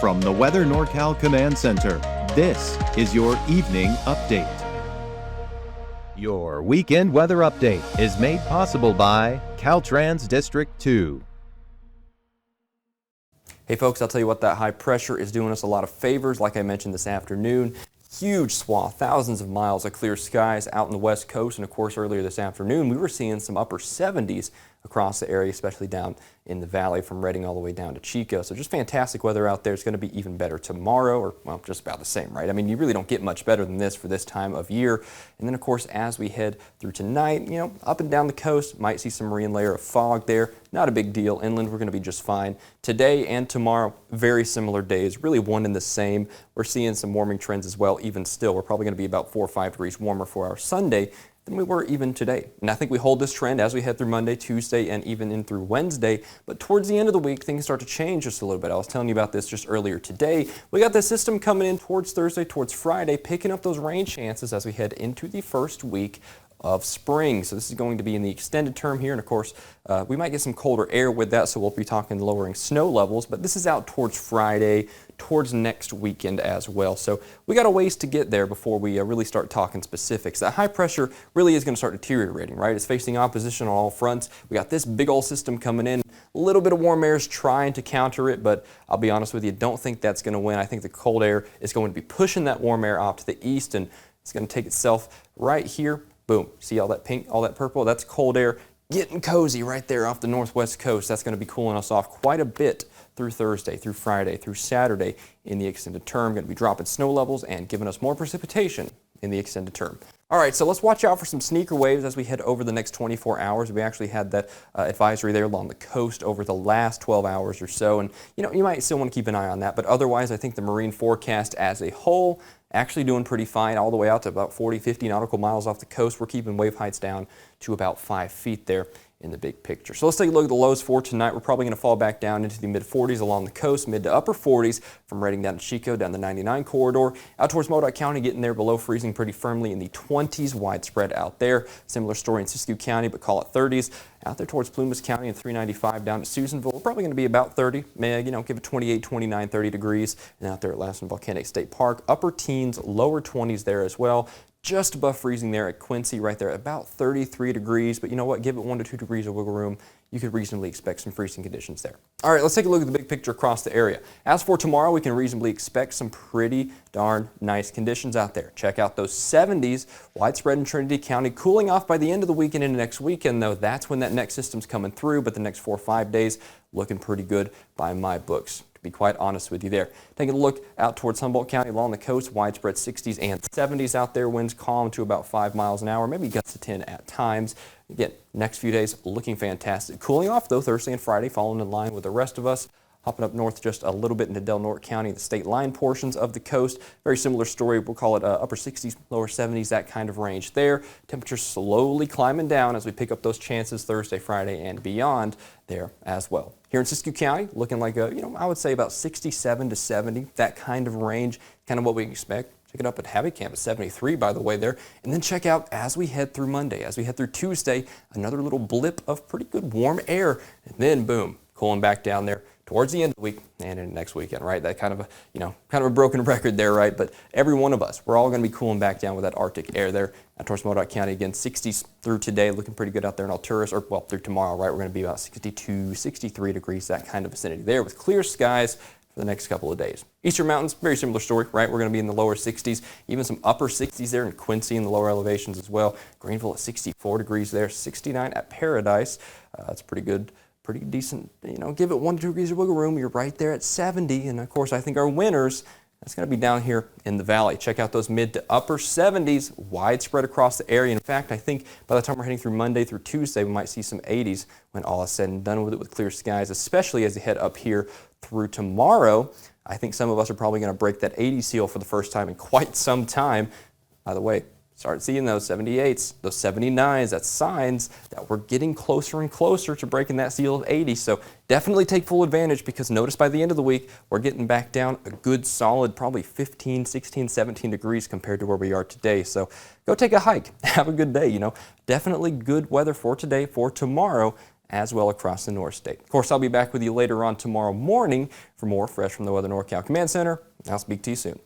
From the Weather NorCal Command Center, this is your evening update. Your weekend weather update is made possible by Caltrans District 2. Hey folks, I'll tell you what, that high pressure is doing us a lot of favors. Like I mentioned this afternoon, huge swath, thousands of miles of clear skies out in the west coast. And of course, earlier this afternoon, we were seeing some upper 70s across the area, especially down in the valley from Redding all the way down to Chico. So just fantastic weather out there. It's going to be even better tomorrow, or well, just about the same, right? I mean, you really don't get much better than this for this time of year. And then of course, as we head through tonight, you know, up and down the coast, might see some marine layer of fog there. Not a big deal. Inland, we're going to be just fine. Today and tomorrow, very similar days, really one and the same. We're seeing some warming trends as well. Even still, we're probably going to be about 4 or 5 degrees warmer for our Sunday than we were even today. And I think we hold this trend as we head through Monday, Tuesday, and even in through Wednesday. But towards the end of the week, things start to change just a little bit. I was telling you about this just earlier today. We got this system coming in towards Thursday, towards Friday, picking up those rain chances as we head into the first week of spring. So this is going to be in the extended term here, and of course we might get some colder air with that, so we'll be talking lowering snow levels, but this is out towards Friday, towards next weekend as well. So we got a ways to get there before we really start talking specifics. That high pressure really is going to start deteriorating, right? It's facing opposition on all fronts. We got this big old system coming in, a little bit of warm air is trying to counter it, but I'll be honest with you, don't think that's going to win. I think the cold air is going to be pushing that warm air off to the east, and it's going to take itself right here. Boom. See all that pink, all that purple? That's cold air getting cozy right there off the northwest coast. That's going to be cooling us off quite a bit through Thursday, through Friday, through Saturday in the extended term. Going to be dropping snow levels and giving us more precipitation in the extended term. All right, so let's watch out for some sneaker waves as we head over the next 24 hours. We actually had that advisory there along the coast over the last 12 hours or so. And, you know, you might still want to keep an eye on that. But otherwise, I think the marine forecast as a whole actually doing pretty fine all the way out to about 40, 50 nautical miles off the coast. We're keeping wave heights down to about 5 feet there in the big picture. So let's take a look at the lows for tonight. We're probably going to fall back down into the mid-40s along the coast, mid to upper 40s from Redding down to Chico, down the 99 corridor. Out towards Modoc County, getting there below freezing pretty firmly in the 20s, widespread out there. Similar story in Siskiyou County, but call it 30s. Out there towards Plumas County and 395 down to Susanville, we're probably going to be about 30, maybe, you know, give it 28, 29, 30 degrees. And out there at Lassen Volcanic State Park, upper teens, lower 20s there as well. Just above freezing there at Quincy, right there, about 33 degrees. But you know what? Give it 1 to 2 degrees of wiggle room. You could reasonably expect some freezing conditions there. All right, let's take a look at the big picture across the area. As for tomorrow, we can reasonably expect some pretty darn nice conditions out there. Check out those 70s, widespread in Trinity County, cooling off by the end of the weekend into next weekend, though. That's when that next system's coming through, but the next 4 or 5 days looking pretty good by my books. Be quite honest with you there. Taking a look out towards Humboldt County along the coast, widespread 60s and 70s out there, winds calm to about 5 miles an hour, maybe gusts to 10 at times. Again, next few days looking fantastic. Cooling off though Thursday and Friday, falling in line with the rest of us. Hopping up north just a little bit into Del Norte County, the state line portions of the coast. Very similar story. We'll call it upper 60s, lower 70s, that kind of range there. Temperatures slowly climbing down as we pick up those chances Thursday, Friday, and beyond there as well. Here in Siskiyou County, looking like a, you know, I would say about 67 to 70, that kind of range, kind of what we expect. Check it up at Habit Camp at 73, by the way, there. And then check out as we head through Monday, as we head through Tuesday, another little blip of pretty good warm air. And then, boom, cooling back down there towards the end of the week and in next weekend, right? That kind of a, you know, kind of a broken record there, right? But every one of us, we're all going to be cooling back down with that Arctic air there. Out towards Modoc County, again, 60s through today, looking pretty good out there in Alturas, or well, through tomorrow, right? We're going to be about 62, 63 degrees, that kind of vicinity there with clear skies for the next couple of days. Eastern Mountains, very similar story, right? We're going to be in the lower 60s, even some upper 60s there in Quincy in the lower elevations as well. Greenville at 64 degrees there, 69 at Paradise. That's pretty good. Pretty decent, you know, give it 1 to 2 degrees of wiggle room. You're right there at 70. And of course, I think our winners, that's going to be down here in the valley. Check out those mid to upper 70s, widespread across the area. In fact, I think by the time we're heading through Monday through Tuesday, we might see some 80s when all is said and done with it with clear skies, especially as you head up here through tomorrow. I think some of us are probably going to break that 80 seal for the first time in quite some time. By the way, start seeing those 78s, those 79s, that's signs that we're getting closer and closer to breaking that seal of 80. So definitely take full advantage, because notice by the end of the week, we're getting back down a good solid, probably 15, 16, 17 degrees compared to where we are today. So go take a hike. Have a good day, you know. Definitely good weather for today, for tomorrow, as well across the North State. Of course, I'll be back with you later on tomorrow morning for more Fresh from the Weather NorCal Command Center. I'll speak to you soon.